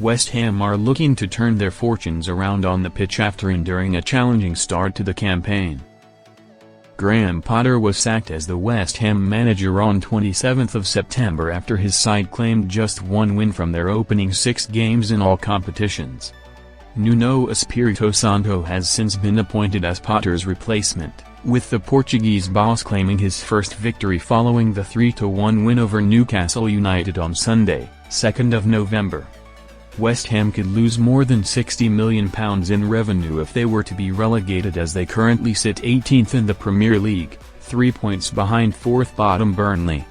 West Ham are looking to turn their fortunes around on the pitch after enduring a challenging start to the campaign. Graham Potter was sacked as the West Ham manager on 27 September after his side claimed just one win from their opening 6 games in all competitions. Nuno Espirito Santo has since been appointed as Potter's replacement, with the Portuguese boss claiming his first victory following the 3-1 win over Newcastle United on Sunday, 2nd of November. West Ham could lose more than £60 million in revenue if they were to be relegated, as they currently sit 18th in the Premier League, 3 points behind 4th bottom Burnley.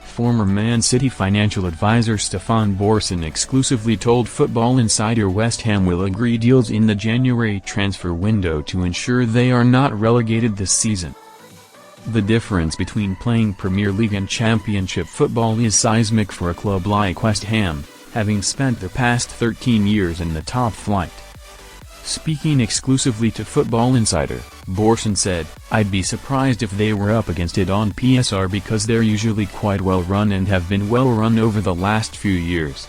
Former Man City financial advisor Stefan Borson exclusively told Football Insider West Ham will agree deals in the January transfer window to ensure they are not relegated this season. The difference between playing Premier League and Championship football is seismic for a club like West Ham, having spent the past 13 years in the top flight. Speaking exclusively to Football Insider, Borson said, "I'd be surprised if they were up against it on PSR because they're usually quite well run and have been well run over the last few years.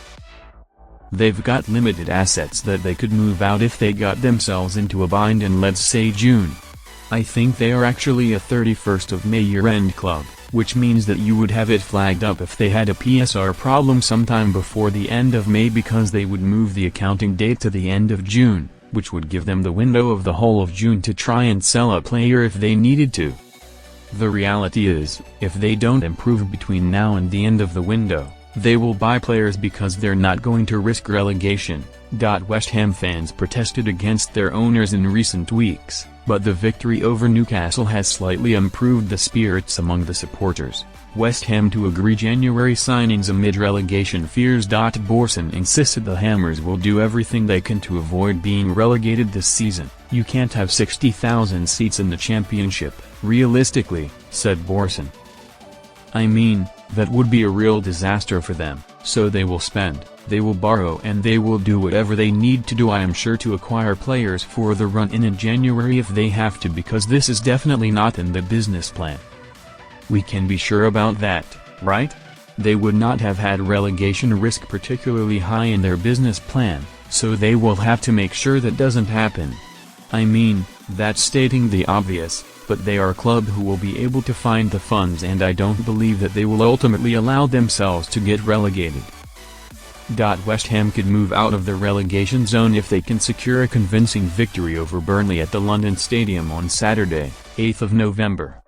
They've got limited assets that they could move out if they got themselves into a bind in, let's say, June. I think they are actually a 31st of May year-end club, which means that you would have it flagged up if they had a PSR problem sometime before the end of May, because they would move the accounting date to the end of June, which would give them the window of the whole of June to try and sell a player if they needed to. The reality is, if they don't improve between now and the end of the window, they will buy players because they're not going to risk relegation." West Ham fans protested against their owners in recent weeks, but the victory over Newcastle has slightly improved the spirits among the supporters. West Ham to agree January signings amid relegation fears. Borson insisted the Hammers will do everything they can to avoid being relegated this season. "You can't have 60,000 seats in the Championship, realistically," said Borson. "I mean, that would be a real disaster for them, so they will spend, they will borrow, and they will do whatever they need to do, I am sure, to acquire players for the run-in in January if they have to, because this is definitely not in the business plan. We can be sure about that, right? They would not have had relegation risk particularly high in their business plan, so they will have to make sure that doesn't happen. I mean, that's stating the obvious, but they are a club who will be able to find the funds, and I don't believe that they will ultimately allow themselves to get relegated." West Ham could move out of the relegation zone if they can secure a convincing victory over Burnley at the London Stadium on Saturday, 8th of November.